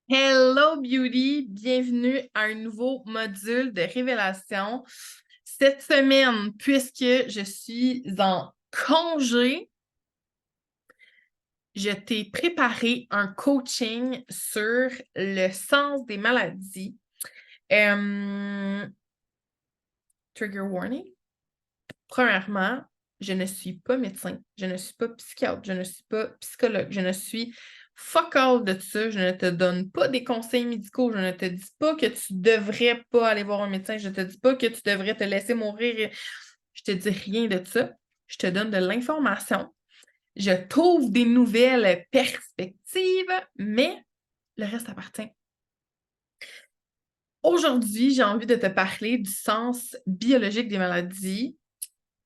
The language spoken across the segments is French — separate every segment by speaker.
Speaker 1: Hello Beauty, bienvenue à un nouveau module de révélation. Cette semaine, puisque je suis en congé, je t'ai préparé un coaching sur le sens des maladies. Euh, Trigger warning. Premièrement, je ne suis pas médecin, je ne suis pas psychiatre, je ne suis pas psychologue, je ne suis fuck all de ça, je ne te donne pas des conseils médicaux, je ne te dis pas que tu devrais pas aller voir un médecin, je ne te dis pas que tu devrais te laisser mourir, je te dis rien de ça, je te donne de l'information, je t'ouvre des nouvelles perspectives, mais le reste appartient. Aujourd'hui, j'ai envie de te parler du sens biologique des maladies.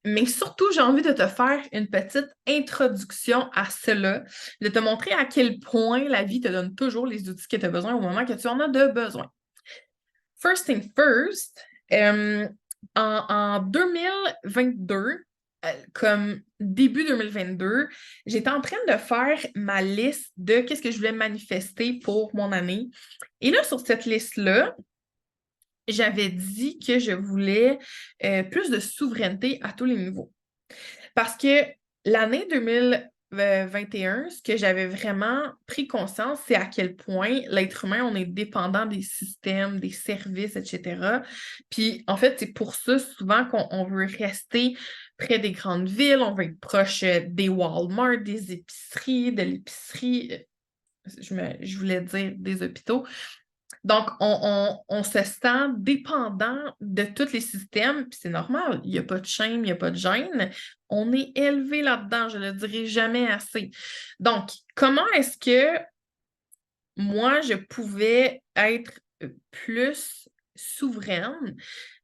Speaker 1: Mais surtout, j'ai envie de te faire une petite introduction à cela, de te montrer à quel point la vie te donne toujours les outils que tu as besoin au moment que tu en as de besoin. First thing first, en 2022, comme début 2022, j'étais en train de faire ma liste de qu'est-ce que je voulais manifester pour mon année. Et là, sur cette liste-là, j'avais dit que je voulais plus de souveraineté à tous les niveaux. Parce que l'année 2021, ce que j'avais vraiment pris conscience, c'est à quel point l'être humain, on est dépendant des systèmes, des services, etc. Puis, en fait, c'est pour ça souvent qu'on veut rester près des grandes villes, on veut être proche des Walmart, des épiceries, de l'épicerie, je voulais dire des hôpitaux. Donc, on se sent dépendant de tous les systèmes, puis c'est normal, il n'y a pas de shame, il n'y a pas de gêne. On est élevé là-dedans, je ne le dirai jamais assez. Donc, comment est-ce que moi, je pouvais être plus souveraine?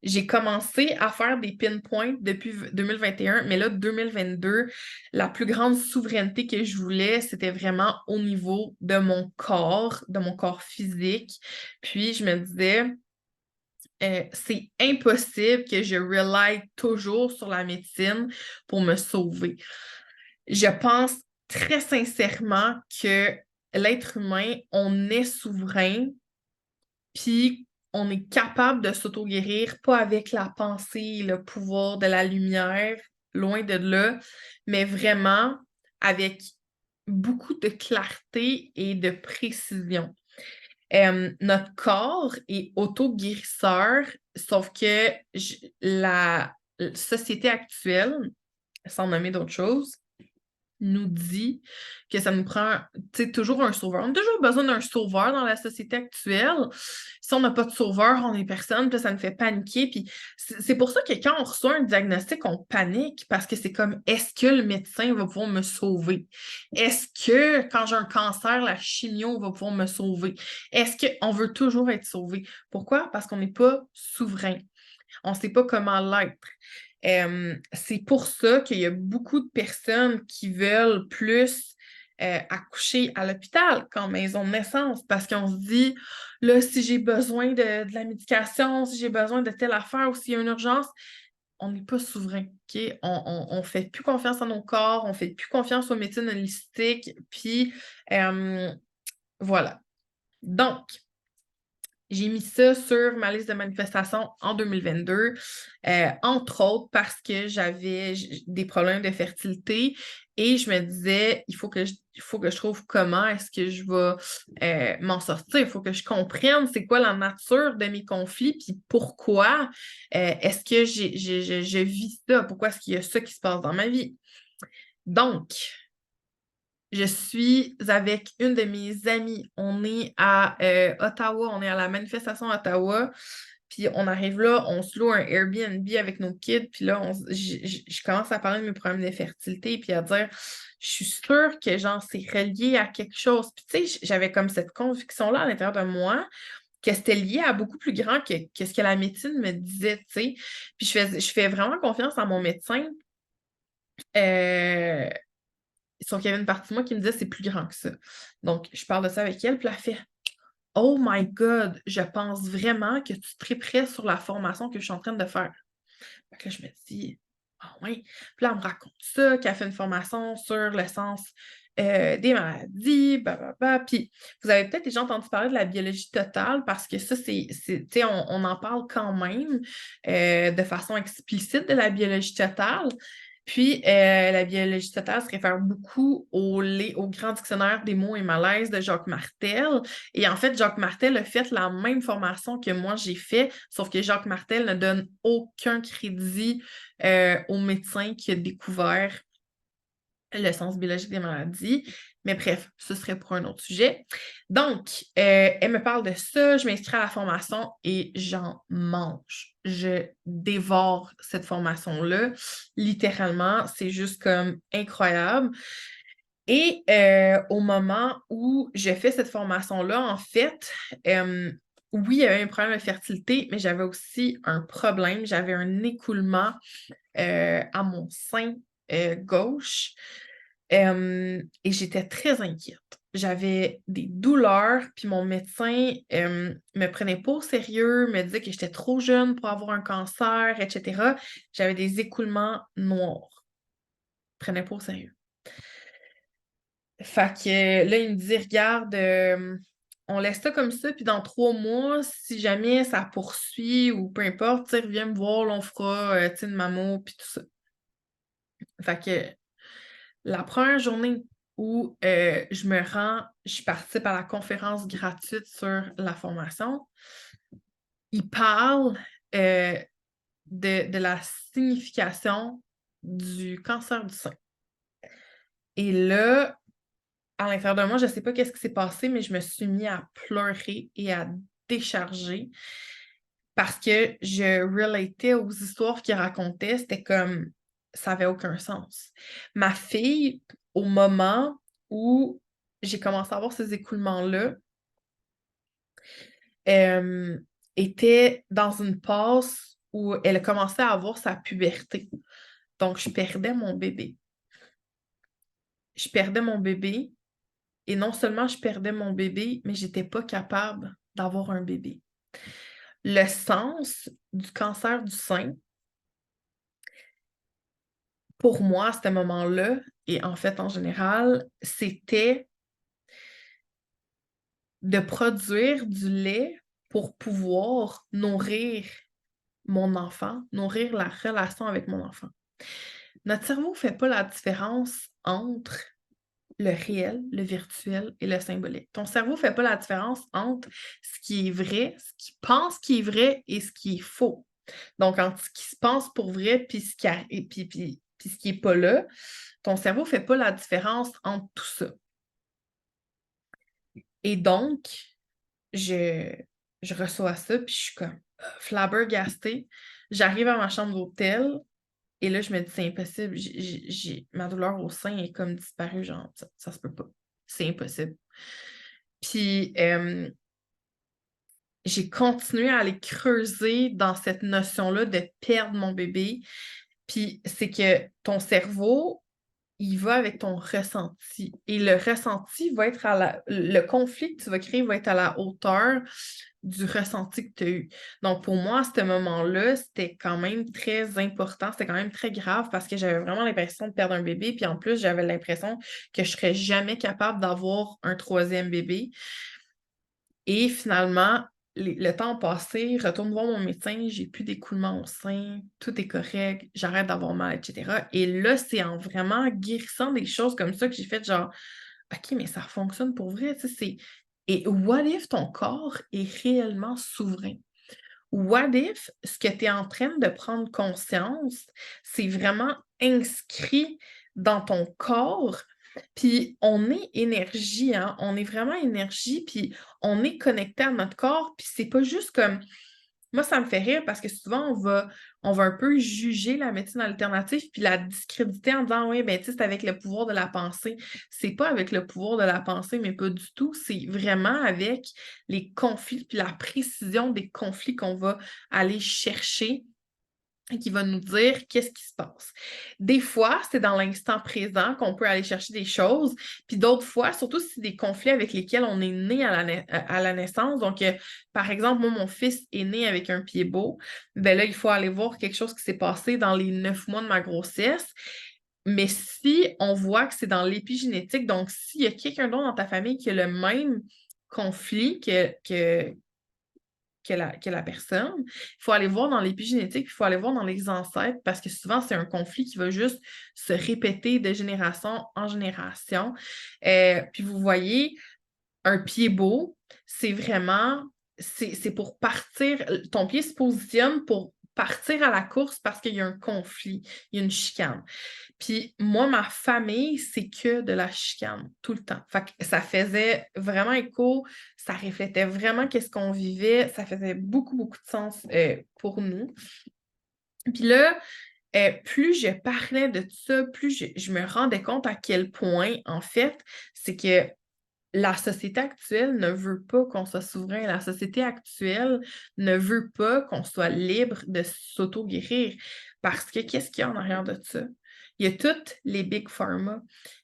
Speaker 1: J'ai commencé à faire des pinpoints depuis 2021, mais là, 2022, la plus grande souveraineté que je voulais, c'était vraiment au niveau de mon corps physique. Puis, je me disais, c'est impossible que je rely toujours sur la médecine pour me sauver. Je pense très sincèrement que l'être humain, on est souverain, puis on est capable de s'auto-guérir, pas avec la pensée, le pouvoir de la lumière, loin de là, mais vraiment avec beaucoup de clarté et de précision. Notre corps est auto-guérisseur, sauf que la société actuelle, sans nommer d'autres choses, nous dit que ça nous prend, tu sais, toujours un sauveur. On a toujours besoin d'un sauveur dans la société actuelle. Si on n'a pas de sauveur, on est personne, puis ça nous fait paniquer. Puis c'est pour ça que quand on reçoit un diagnostic, on panique parce que c'est comme, est-ce que le médecin va pouvoir me sauver? Est-ce que quand j'ai un cancer, la chimio va pouvoir me sauver? Est-ce qu'on veut toujours être sauvé? Pourquoi? Parce qu'on n'est pas souverain. On ne sait pas comment l'être. C'est pour ça qu'il y a beaucoup de personnes qui veulent plus accoucher à l'hôpital qu'en maison de naissance parce qu'on se dit, là, si j'ai besoin de la médication, si j'ai besoin de telle affaire ou s'il y a une urgence, on n'est pas souverain, OK? On fait plus confiance à nos corps, on fait plus confiance aux médecines holistiques, puis voilà. Donc, j'ai mis ça sur ma liste de manifestations en 2022, entre autres parce que j'avais des problèmes de fertilité et je me disais, il faut que je trouve comment est-ce que je vais m'en sortir. Il faut que je comprenne c'est quoi la nature de mes conflits, puis pourquoi est-ce que je vis ça, pourquoi est-ce qu'il y a ça qui se passe dans ma vie. Donc, je suis avec une de mes amies. On est à Ottawa, on est à la manifestation à Ottawa. Puis on arrive là, on se loue un Airbnb avec nos kids. Puis là, je commence à parler de mes problèmes de fertilité, puis à dire, je suis sûre que genre, c'est relié à quelque chose. Puis tu sais, j'avais comme cette conviction-là à l'intérieur de moi que c'était lié à beaucoup plus grand que ce que la médecine me disait, tu sais. Puis je fais vraiment confiance à mon médecin. Euh, Sauf qu'il y avait une partie de moi qui me disait c'est plus grand que ça. Donc, je parle de ça avec elle, puis elle fait Oh my God, je pense vraiment que tu triperais sur la formation que je suis en train de faire. Fait que là, je me dis Ah oui. Puis là, elle me raconte ça, qu'elle fait une formation sur le sens des maladies, bah. Puis vous avez peut-être déjà entendu parler de la biologie totale parce que ça, tu sais, on en parle quand même de façon explicite de la biologie totale. Puis, la biologie totale se réfère beaucoup au grand dictionnaire des mots et malaises de Jacques Martel. Et en fait, Jacques Martel a fait la même formation que moi j'ai fait, sauf que Jacques Martel ne donne aucun crédit au médecin qui a découvert le sens biologique des maladies. Mais bref, ce serait pour un autre sujet. Donc, elle me parle de ça, je m'inscris à la formation et j'en mange. Je dévore cette formation-là. Littéralement, c'est juste comme incroyable. Et au moment où je fais cette formation-là, en fait, oui, il y avait un problème de fertilité, mais j'avais aussi un problème. J'avais un écoulement à mon sein gauche. Et j'étais très inquiète. J'avais des douleurs, puis mon médecin me prenait pas au sérieux, me disait que j'étais trop jeune pour avoir un cancer, etc. J'avais des écoulements noirs. Il me prenait pas au sérieux. Fait que là, il me dit, regarde, on laisse ça comme ça, puis dans 3 mois, si jamais ça poursuit ou peu importe, tu sais, reviens me voir, là, on fera, tu sais, une mammo, puis tout ça. Fait que la première journée où je participe à la conférence gratuite sur la formation, il parle de la signification du cancer du sein. Et là, à l'intérieur de moi, je ne sais pas qu'est-ce qui s'est passé, mais je me suis mis à pleurer et à décharger parce que je relatais aux histoires qu'il racontait. C'était comme, ça n'avait aucun sens. Ma fille, au moment où j'ai commencé à avoir ces écoulements-là, était dans une passe où elle commençait à avoir sa puberté. Donc, je perdais mon bébé. Je perdais mon bébé et non seulement je perdais mon bébé, mais j'étais pas capable d'avoir un bébé. Le sens du cancer du sein, pour moi, à ce moment-là, et en fait en général, c'était de produire du lait pour pouvoir nourrir mon enfant, nourrir la relation avec mon enfant. Notre cerveau ne fait pas la différence entre le réel, le virtuel et le symbolique. Ton cerveau ne fait pas la différence entre ce qui est vrai, ce qu'il pense qui est vrai et ce qui est faux. Donc, entre ce qui se pense pour vrai puis ce qui n'est pas là, ton cerveau ne fait pas la différence entre tout ça. Et donc, je reçois ça, puis je suis comme flabbergastée. J'arrive à ma chambre d'hôtel, et là, je me dis, c'est impossible. Ma douleur au sein est comme disparue, genre, ça se peut pas. C'est impossible. Puis, j'ai continué à aller creuser dans cette notion-là de perdre mon bébé. Puis, c'est que ton cerveau, il va avec ton ressenti. Et le ressenti va être le conflit que tu vas créer va être à la hauteur du ressenti que tu as eu. Donc, pour moi, à ce moment-là, c'était quand même très important, c'était quand même très grave parce que j'avais vraiment l'impression de perdre un bébé. Puis en plus, j'avais l'impression que je serais jamais capable d'avoir un troisième bébé. Et finalement, le temps passé, retourne voir mon médecin, j'ai plus d'écoulement au sein, tout est correct, j'arrête d'avoir mal, etc. Et là, c'est en vraiment guérissant des choses comme ça que j'ai fait genre, OK, mais ça fonctionne pour vrai, tu sais, c'est... Et what if ton corps est réellement souverain? What if ce que tu es en train de prendre conscience, c'est vraiment inscrit dans ton corps? Puis on est énergie, hein? On est vraiment énergie, puis on est connecté à notre corps, puis c'est pas juste comme... Moi, ça me fait rire parce que souvent, on va un peu juger la médecine alternative puis la discréditer en disant oui, ben tu sais, c'est avec le pouvoir de la pensée. C'est pas avec le pouvoir de la pensée, mais pas du tout. C'est vraiment avec les conflits puis la précision des conflits qu'on va aller chercher et qui va nous dire qu'est-ce qui se passe. Des fois, c'est dans l'instant présent qu'on peut aller chercher des choses, puis d'autres fois, surtout si c'est des conflits avec lesquels on est né à la naissance. Donc, par exemple, moi, mon fils est né avec un pied beau. Ben là, il faut aller voir quelque chose qui s'est passé dans les 9 mois de ma grossesse. Mais si on voit que c'est dans l'épigénétique, donc s'il y a quelqu'un d'autre dans ta famille qui a le même conflit que la personne, il faut aller voir dans l'épigénétique, il faut aller voir dans les ancêtres, parce que souvent, c'est un conflit qui va juste se répéter de génération en génération. Puis vous voyez, un pied beau, c'est vraiment, c'est pour partir, ton pied se positionne pour partir à la course parce qu'il y a un conflit, il y a une chicane. Puis moi, ma famille, c'est que de la chicane, tout le temps. Fait que ça faisait vraiment écho, ça reflétait vraiment qu'est-ce qu'on vivait, ça faisait beaucoup, beaucoup de sens pour nous. Puis là, plus je parlais de ça, plus je me rendais compte à quel point, en fait, c'est que la société actuelle ne veut pas qu'on soit souverain. La société actuelle ne veut pas qu'on soit libre de s'auto-guérir. Parce que qu'est-ce qu'il y a en arrière de ça? Il y a toutes les big pharma.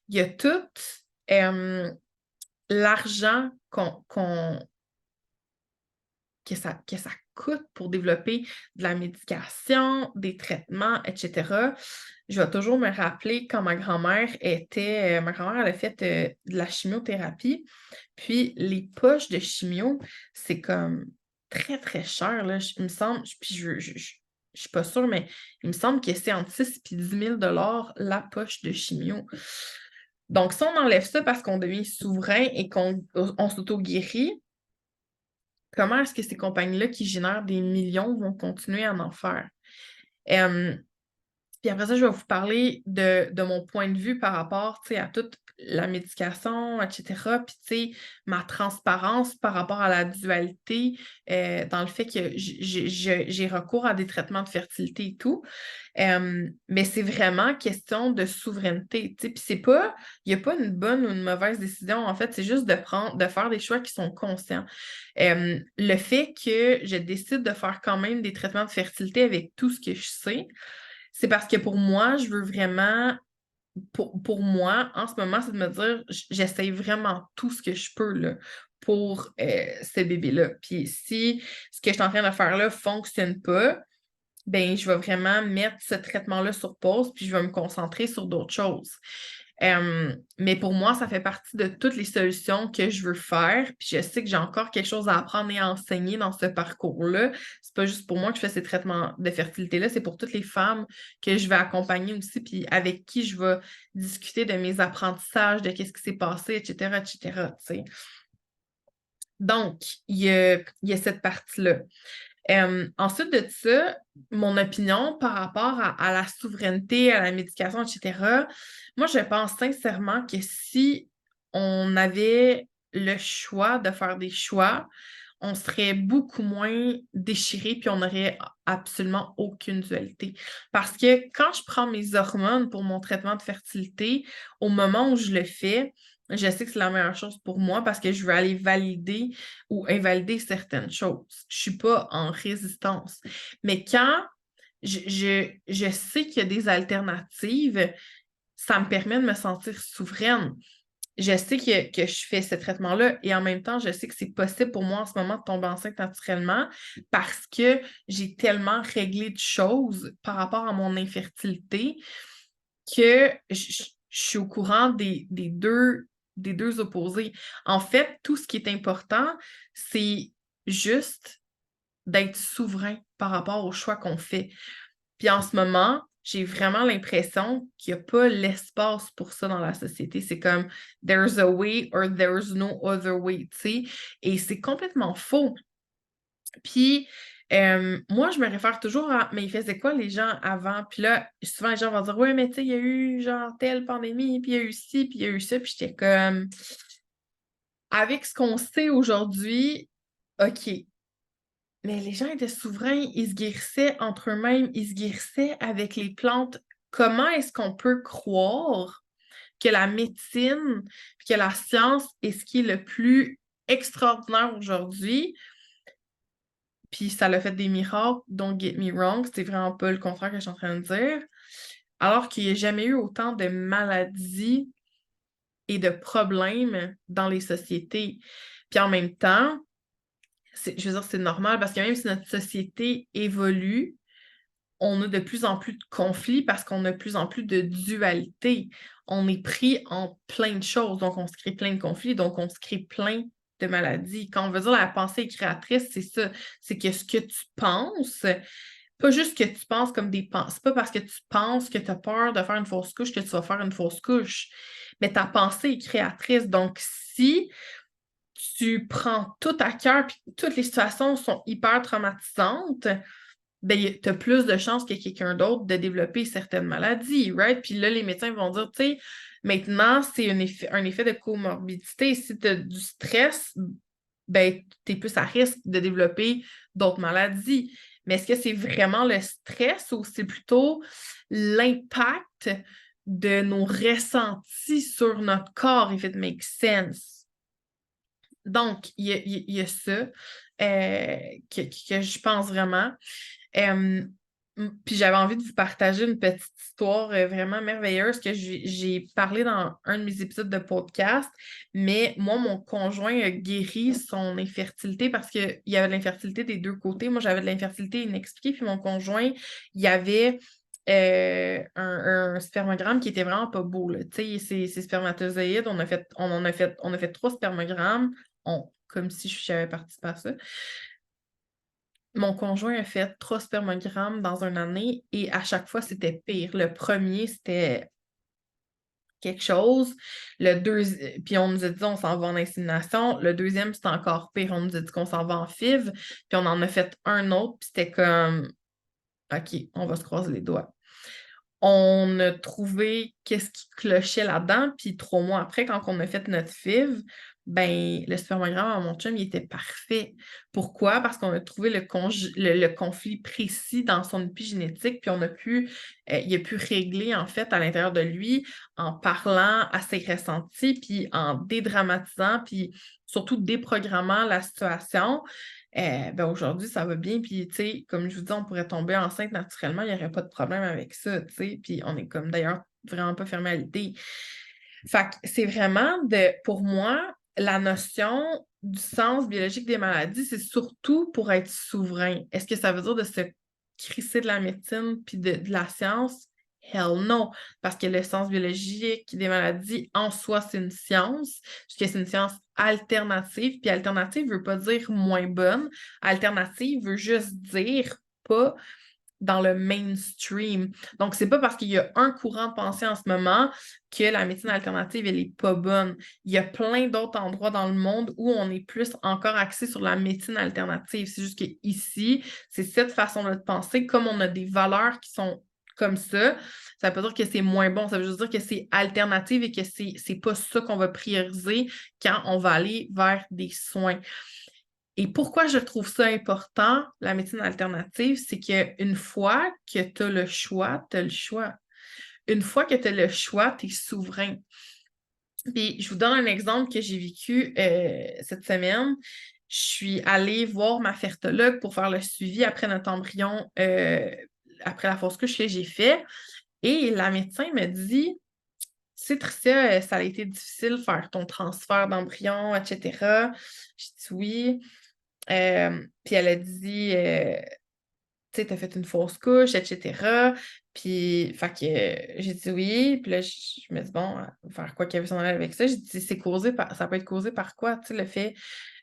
Speaker 1: Il y a tout l'argent que ça coûte pour développer de la médication, des traitements, etc. Je vais toujours me rappeler quand ma grand-mère ma grand-mère, elle a fait de la chimiothérapie, puis les poches de chimio, c'est comme très, très cher, là. Il me semble, puis je suis pas sûre, mais il me semble que c'est entre 6 et 10 000 la poche de chimio. Donc, si on enlève ça parce qu'on devient souverain et qu'on s'auto-guérit, comment est-ce que ces compagnies-là qui génèrent des millions vont continuer à en faire? Puis après ça, je vais vous parler de mon point de vue par rapport, à toute la médication, etc. Puis, ma transparence par rapport à la dualité, dans le fait que j'ai recours à des traitements de fertilité et tout. Mais c'est vraiment question de souveraineté, Puis il n'y a pas une bonne ou une mauvaise décision, en fait, c'est juste de faire des choix qui sont conscients. Le fait que je décide de faire quand même des traitements de fertilité avec tout ce que je sais, c'est parce que pour moi, je veux vraiment, pour moi, en ce moment, c'est de me dire, j'essaye vraiment tout ce que je peux là, pour ce bébé-là. Puis si ce que je suis en train de faire là ne fonctionne pas, ben je vais vraiment mettre ce traitement-là sur pause, puis je vais me concentrer sur d'autres choses. Mais pour moi, ça fait partie de toutes les solutions que je veux faire. Puis je sais que j'ai encore quelque chose à apprendre et à enseigner dans ce parcours-là. C'est pas juste pour moi que je fais ces traitements de fertilité-là, c'est pour toutes les femmes que je vais accompagner aussi, puis avec qui je vais discuter de mes apprentissages, de qu'est-ce qui s'est passé, etc., etc., tu sais. Donc, il y a cette partie-là. Ensuite de ça, mon opinion par rapport à la souveraineté, à la médication, etc., moi, je pense sincèrement que si on avait le choix de faire des choix, on serait beaucoup moins déchiré puis on n'aurait absolument aucune dualité. Parce que quand je prends mes hormones pour mon traitement de fertilité, au moment où je le fais, je sais que c'est la meilleure chose pour moi parce que je veux aller valider ou invalider certaines choses. Je suis pas en résistance. Mais quand je sais qu'il y a des alternatives, ça me permet de me sentir souveraine. Je sais que je fais ce traitement-là et en même temps, je sais que c'est possible pour moi en ce moment de tomber enceinte naturellement parce que j'ai tellement réglé de choses par rapport à mon infertilité que je suis au courant des deux opposés. En fait, tout ce qui est important, c'est juste d'être souverain par rapport aux choix qu'on fait. Puis en ce moment, j'ai vraiment l'impression qu'il n'y a pas l'espace pour ça dans la société. C'est comme there's a way or there's no other way, tu sais. Et c'est complètement faux. Puis moi, je me réfère toujours à mais ils faisaient quoi les gens avant? Puis là, souvent les gens vont dire ouais, mais tu sais, il y a eu genre telle pandémie, puis il y a eu ci, puis il y a eu ça. Puis j'étais comme avec ce qu'on sait aujourd'hui, OK. Mais les gens étaient souverains, ils se guérissaient entre eux-mêmes, ils se guérissaient avec les plantes. Comment est-ce qu'on peut croire que la médecine, que la science est ce qui est le plus extraordinaire aujourd'hui? Puis ça l'a fait des miracles, don't get me wrong, c'est vraiment pas le contraire que je suis en train de dire. Alors qu'il n'y a jamais eu autant de maladies et de problèmes dans les sociétés. Puis en même temps, je veux dire, c'est normal parce que même si notre société évolue, on a de plus en plus de conflits parce qu'on a de plus en plus de dualité. On est pris en plein de choses, donc on se crée plein de conflits, donc on se crée plein de maladies. Quand on veut dire la pensée est créatrice, c'est ça. C'est que ce que tu penses, pas juste que tu penses comme des pensées. C'est pas parce que tu penses que tu as peur de faire une fausse couche que tu vas faire une fausse couche. Mais ta pensée est créatrice. Donc, si tu prends tout à cœur puis toutes les situations sont hyper traumatisantes, ben, tu as plus de chances que quelqu'un d'autre de développer certaines maladies, right? Puis là, les médecins vont dire, tu sais, maintenant, c'est un effet de comorbidité. Si tu as du stress, ben, tu es plus à risque de développer d'autres maladies. Mais est-ce que c'est vraiment le stress ou c'est plutôt l'impact de nos ressentis sur notre corps, if it makes sense? Donc, il y a ça que je pense vraiment. Euh, Puis j'avais envie de vous partager une petite histoire vraiment merveilleuse que j'ai parlé dans un de mes épisodes de podcast. Mais moi, mon conjoint a guéri son infertilité parce qu'il y avait de l'infertilité des deux côtés. Moi, j'avais de l'infertilité inexpliquée, puis mon conjoint, il y avait un spermogramme qui était vraiment pas beau, là. Tu sais, ces spermatozoïdes, on a fait 3 spermogrammes, comme si j'avais participé à ça. Mon conjoint a fait 3 spermogrammes dans une année et à chaque fois, c'était pire. Le premier, c'était quelque chose. Le deuxième, puis on nous a dit on s'en va en insémination. Le deuxième, c'était encore pire. On nous a dit qu'on s'en va en FIV. Puis on en a fait un autre, puis c'était comme OK, on va se croiser les doigts. On a trouvé qu'est-ce qui clochait là-dedans, puis 3 mois après, quand on a fait notre FIV, ben, le spermogramme à mon chum, il était parfait. Pourquoi? Parce qu'on a trouvé le conflit précis dans son épigénétique, puis il a pu régler, en fait, à l'intérieur de lui, en parlant à ses ressentis, puis en dédramatisant, puis surtout déprogrammant la situation. Ben aujourd'hui, ça va bien. Puis, tu sais, comme je vous dis, on pourrait tomber enceinte naturellement, il n'y aurait pas de problème avec ça, tu sais. Puis, on est comme d'ailleurs vraiment pas fermé à l'idée. Fait que c'est vraiment pour moi, la notion du sens biologique des maladies, c'est surtout pour être souverain. Est-ce que ça veut dire de se crisser de la médecine puis de la science? Hell no, parce que le sens biologique des maladies en soi, c'est une science, puisque c'est une science alternative, puis alternative ne veut pas dire moins bonne, alternative veut juste dire pas dans le mainstream. Donc, c'est pas parce qu'il y a un courant de pensée en ce moment que la médecine alternative, elle est pas bonne. Il y a plein d'autres endroits dans le monde où on est plus encore axé sur la médecine alternative. C'est juste qu'ici, c'est cette façon-là de penser. Comme on a des valeurs qui sont comme ça veut pas dire que c'est moins bon. Ça veut juste dire que c'est alternative et que c'est pas ça qu'on va prioriser quand on va aller vers des soins. Et pourquoi je trouve ça important, la médecine alternative, c'est qu'une fois que tu as le choix, tu as le choix. Une fois que tu as le choix, tu es souverain. Puis je vous donne un exemple que j'ai vécu cette semaine. Je suis allée voir ma fertologue pour faire le suivi après notre embryon, après la fausse couche que j'ai fait. Et la médecin me dit, tu sais, Tricia, ça a été difficile de faire ton transfert d'embryon, etc. Je dis oui. Puis elle a dit, tu sais, t'as fait une fausse couche, etc. Puis, fait que j'ai dit oui. Puis là, je me dis, bon, faire quoi qu'il y avait son avec ça? J'ai dit, ça peut être causé par quoi? Tu sais, le fait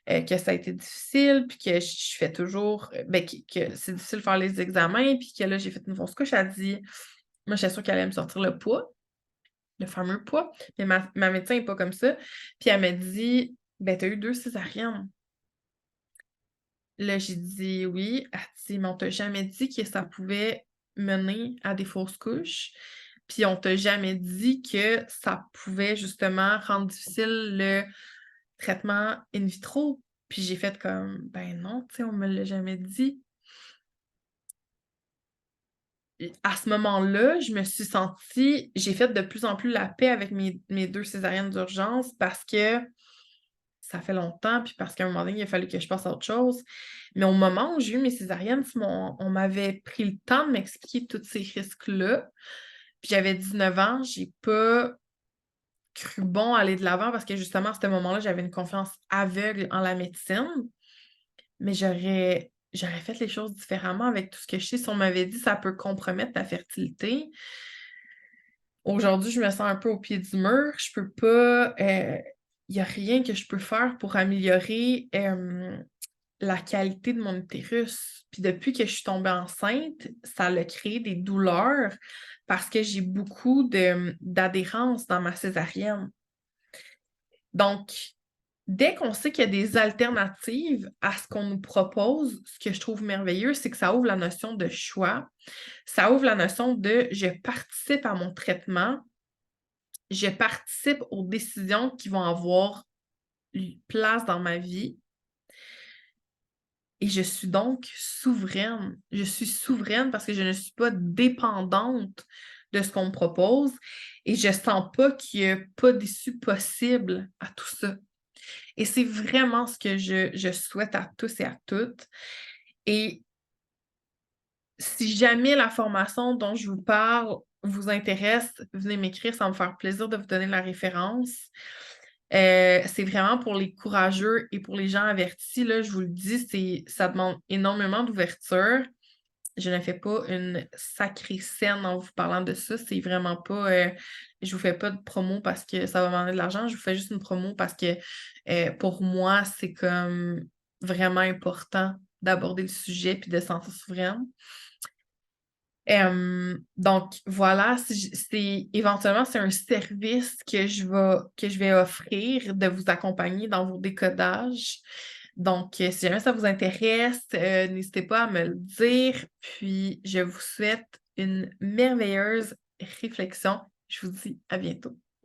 Speaker 1: que ça a été difficile, puis que je fais toujours, ben, que c'est difficile de faire les examens, puis que là, j'ai fait une fausse couche. Elle dit, moi, j'étais sûre qu'elle allait me sortir le poids, le fameux poids. Mais ma médecin n'est pas comme ça. Puis elle m'a dit, ben, t'as eu 2 césariennes. Là, j'ai dit oui. Elle dit, mais on t'a jamais dit que ça pouvait mener à des fausses couches. Puis on t'a jamais dit que ça pouvait justement rendre difficile le traitement in vitro. Puis j'ai fait comme, ben non, tu sais, on me l'a jamais dit. À ce moment-là, je me suis sentie, j'ai fait de plus en plus la paix avec mes 2 césariennes d'urgence parce que ça fait longtemps, puis parce qu'à un moment donné, il a fallu que je passe à autre chose. Mais au moment où j'ai eu mes césariennes, on m'avait pris le temps de m'expliquer tous ces risques-là. Puis j'avais 19 ans, j'ai pas cru bon aller de l'avant parce que justement, à ce moment-là, j'avais une confiance aveugle en la médecine. Mais j'aurais j'aurais fait les choses différemment avec tout ce que je sais. Si on m'avait dit ça peut compromettre ta fertilité, aujourd'hui, je me sens un peu au pied du mur. Je peux pas. Il n'y a rien que je peux faire pour améliorer la qualité de mon utérus. Puis depuis que je suis tombée enceinte, ça a créé des douleurs parce que j'ai beaucoup d'adhérence dans ma césarienne. Donc, dès qu'on sait qu'il y a des alternatives à ce qu'on nous propose, ce que je trouve merveilleux, c'est que ça ouvre la notion de choix. Ça ouvre la notion de je participe à mon traitement, je participe aux décisions qui vont avoir place dans ma vie. Et je suis donc souveraine. Je suis souveraine parce que je ne suis pas dépendante de ce qu'on me propose et je sens pas qu'il n'y a pas d'issue possible à tout ça. Et c'est vraiment ce que je souhaite à tous et à toutes. Et si jamais la formation dont je vous parle vous intéresse, venez m'écrire, ça va me faire plaisir de vous donner la référence. C'est vraiment pour les courageux et pour les gens avertis, là, je vous le dis, ça demande énormément d'ouverture. Je ne fais pas une sacrée scène en vous parlant de ça. C'est vraiment pas. Je vous fais pas de promo parce que ça va demander de l'argent. Je vous fais juste une promo parce que pour moi, c'est comme vraiment important d'aborder le sujet puis de se sentir souveraine. Donc voilà, éventuellement c'est un service que je vais offrir de vous accompagner dans vos décodages. Donc, si jamais ça vous intéresse, n'hésitez pas à me le dire. Puis, je vous souhaite une merveilleuse réflexion. Je vous dis à bientôt.